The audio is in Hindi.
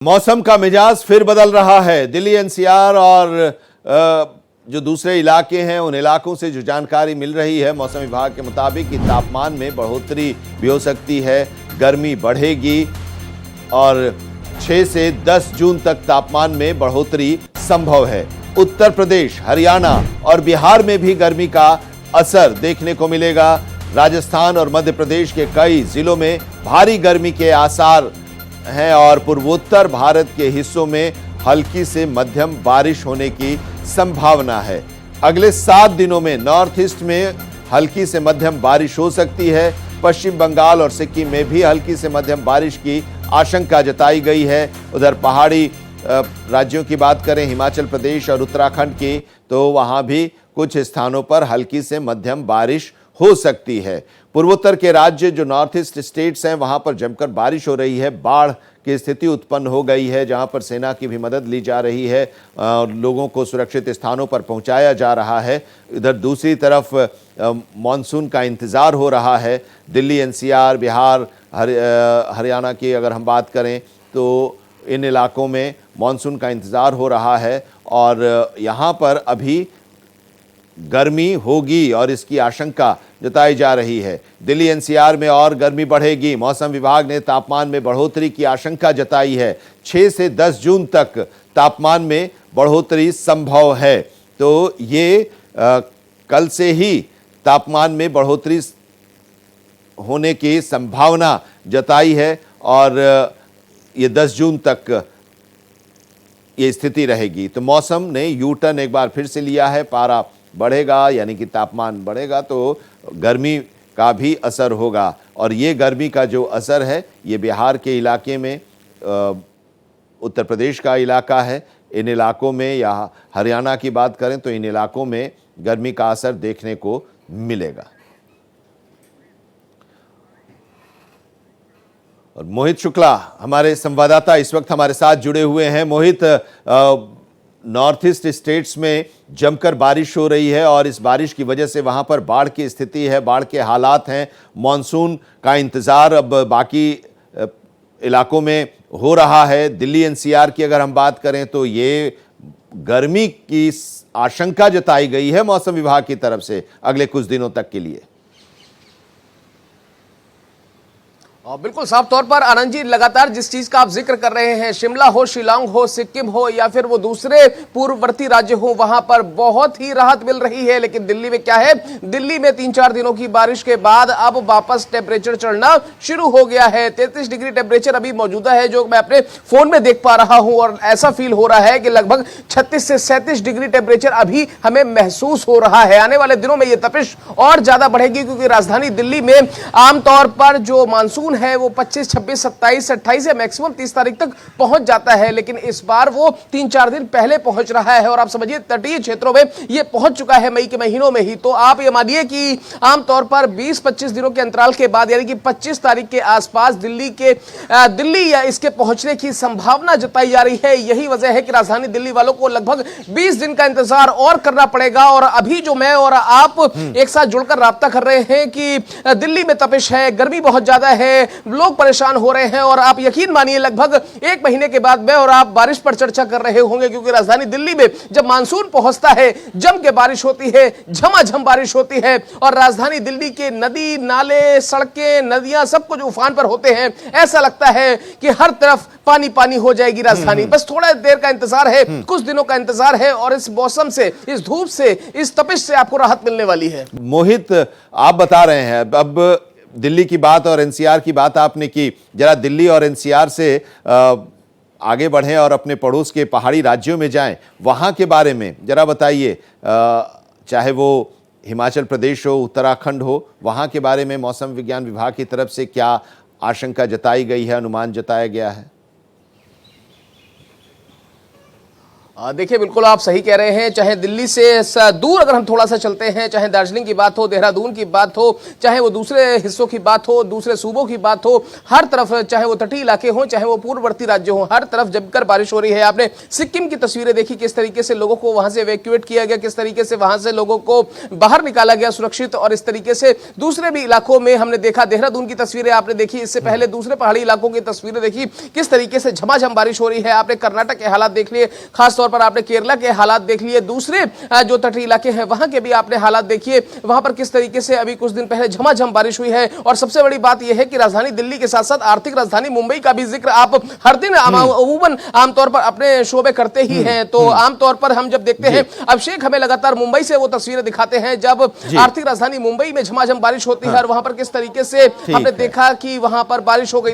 मौसम का मिजाज फिर बदल रहा है। दिल्ली एनसीआर और जो दूसरे इलाके हैं उन इलाकों से जो जानकारी मिल रही है मौसम विभाग के मुताबिक कि तापमान में बढ़ोतरी भी हो सकती है, गर्मी बढ़ेगी और 6 से 10 जून तक तापमान में बढ़ोतरी संभव है। उत्तर प्रदेश, हरियाणा और बिहार में भी गर्मी का असर देखने को मिलेगा। राजस्थान और मध्य प्रदेश के कई जिलों में भारी गर्मी के आसार हैं और पूर्वोत्तर भारत के हिस्सों में हल्की से मध्यम बारिश होने की संभावना है। अगले 7 दिनों में नॉर्थ ईस्ट में हल्की से मध्यम बारिश हो सकती है। पश्चिम बंगाल और सिक्किम में भी हल्की से मध्यम बारिश की आशंका जताई गई है। उधर पहाड़ी राज्यों की बात करें, हिमाचल प्रदेश और उत्तराखंड की, तो वहां भी कुछ स्थानों पर हल्की से मध्यम बारिश हो सकती है। पूर्वोत्तर के राज्य जो नॉर्थ ईस्ट स्टेट्स हैं वहां पर जमकर बारिश हो रही है। बाढ़ की स्थिति उत्पन्न हो गई है जहां पर सेना की भी मदद ली जा रही है और लोगों को सुरक्षित स्थानों पर पहुंचाया जा रहा है। इधर दूसरी तरफ मानसून का इंतजार हो रहा है। दिल्ली एनसीआर, बिहार, हरियाणा की अगर हम बात करें तो इन इलाकों में मानसून का इंतजार हो रहा है और यहाँ पर अभी गर्मी होगी और इसकी आशंका जताई जा रही है। दिल्ली एनसीआर में और गर्मी बढ़ेगी। मौसम विभाग ने तापमान में बढ़ोतरी की आशंका जताई है। 6 से 10 जून तक तापमान में बढ़ोतरी संभव है। तो ये कल से ही तापमान में बढ़ोतरी होने की संभावना जताई है और ये 10 जून तक ये स्थिति रहेगी। तो मौसम ने यू टर्न एक बार फिर से लिया है। पारा बढ़ेगा यानी कि तापमान बढ़ेगा तो गर्मी का भी असर होगा और ये गर्मी का जो असर है ये बिहार के इलाके में, उत्तर प्रदेश का इलाका है, इन इलाकों में, या हरियाणा की बात करें तो इन इलाकों में गर्मी का असर देखने को मिलेगा। और मोहित शुक्ला हमारे संवाददाता इस वक्त हमारे साथ जुड़े हुए हैं। मोहित, नॉर्थ ईस्ट स्टेट्स में जमकर बारिश हो रही है और इस बारिश की वजह से वहां पर बाढ़ की स्थिति है, बाढ़ के हालात हैं। मॉनसून का इंतजार अब बाकी इलाकों में हो रहा है। दिल्ली एनसीआर की अगर हम बात करें तो ये गर्मी की आशंका जताई गई है मौसम विभाग की तरफ से अगले कुछ दिनों तक के लिए। बिल्कुल साफ तौर पर आनंद जी, लगातार जिस चीज का आप जिक्र कर रहे हैं, शिमला हो, शिलांग हो, सिक्किम हो या फिर वो दूसरे पूर्ववर्ती राज्य हो, वहां पर बहुत ही राहत मिल रही है। लेकिन दिल्ली में क्या है, दिल्ली में 3-4 दिनों की बारिश के बाद अब वापस टेम्परेचर चढ़ना शुरू हो गया है। 33 डिग्री टेम्परेचर अभी मौजूदा है जो मैं अपने फोन में देख पा रहा हूं और ऐसा फील हो रहा है कि लगभग 36 से 37 डिग्री टेम्परेचर अभी हमें महसूस हो रहा है। आने वाले दिनों में यह तपिश और ज्यादा बढ़ेगी क्योंकि राजधानी दिल्ली में आमतौर पर जो मानसून है वो 25, 26, 27, 28 या मैक्सिमम 30 तारीख तक पहुंच जाता है, लेकिन इस बार वो 3-4 दिन पहले पहुंच रहा है और आप समझिए तटीय क्षेत्रों में ये पहुंच चुका है मई के महीनों में ही। तो आप ये मानिए कि आमतौर पर 20-25 दिनों के अंतराल के बाद यानी कि 25 तारीख के आसपास दिल्ली या इसके पहुंचने की संभावना जताई जा रही है। यही वजह है कि राजधानी दिल्ली वालों को लगभग 20 दिन का इंतजार और करना पड़ेगा। और अभी जो मैं और आप एक साथ जुड़कर राब्ता कर रहे हैं कि दिल्ली में तपिश है, गर्मी बहुत ज्यादा है, लोग परेशान हो रहे हैं और आप यकीन मानिए लगभग 1 महीने के बाद मैं और आप बारिश पर चर्चा कर रहे होंगे क्योंकि राजधानी दिल्ली में जब मानसून पहुंचता है जम के बारिश होती है, झमाझम बारिश होती है और राजधानी दिल्ली के नदी नाले, सड़कें, नदियां सब कुछ उफान पर होते हैं। ऐसा लगता है कि हर तरफ पानी पानी हो जाएगी राजधानी। बस थोड़ा देर का इंतजार है, कुछ दिनों का इंतजार है और इस मौसम से, इस धूप से, इस तपिश से आपको राहत मिलने वाली है। मोहित, आप बता रहे हैं, अब दिल्ली की बात और एनसीआर की बात आपने की, जरा दिल्ली और एनसीआर से आगे बढ़ें और अपने पड़ोस के पहाड़ी राज्यों में जाएं, वहां के बारे में जरा बताइए। चाहे वो हिमाचल प्रदेश हो, उत्तराखंड हो, वहां के बारे में मौसम विज्ञान विभाग की तरफ से क्या आशंका जताई गई है, अनुमान जताया गया है? देखिए बिल्कुल आप सही कह रहे हैं। चाहे दिल्ली से दूर अगर हम थोड़ा सा चलते हैं, चाहे दार्जिलिंग की बात हो, देहरादून की बात हो, चाहे वो दूसरे हिस्सों की बात हो, दूसरे सूबों की बात हो, हर तरफ चाहे वो तटीय इलाके हो, चाहे वो पूर्ववर्ती राज्य हो, हर तरफ जमकर बारिश हो रही है। आपने सिक्किम की तस्वीरें देखी, किस तरीके से लोगों को वहां से इवैक्यूएट किया गया, किस तरीके से वहां से लोगों को बाहर निकाला गया सुरक्षित। और इस तरीके से दूसरे भी इलाकों में हमने देखा, देहरादून की तस्वीरें आपने देखी, इससे पहले दूसरे पहाड़ी इलाकों की तस्वीरें देखी, किस तरीके से झमाझम बारिश हो रही है। आपने कर्नाटक के हालात देख लिए, खासतौर पर आपने केरला के हालात देख लिए, दूसरे जो तटीय इलाके हैं वहां के भी आपने हालात देखिए, वहां पर किस तरीके से अभी कुछ दिन पहले झमाझम बारिश हुई है। और सबसे बड़ी बात यह है कि राजधानी दिल्ली के साथ साथ आर्थिक राजधानी मुंबई का भी जिक्र आप हर दिन अमूमन आमतौर पर अपने शो में करते ही हैं। तो आमतौर पर हम जब देखते हैं, अभिषेक हमें लगातार मुंबई से वो तस्वीरें दिखाते हैं जब आर्थिक राजधानी मुंबई में झमाझम बारिश होती है और वहां पर किस तरीके से हमने देखा कि वहां पर बारिश हो गई।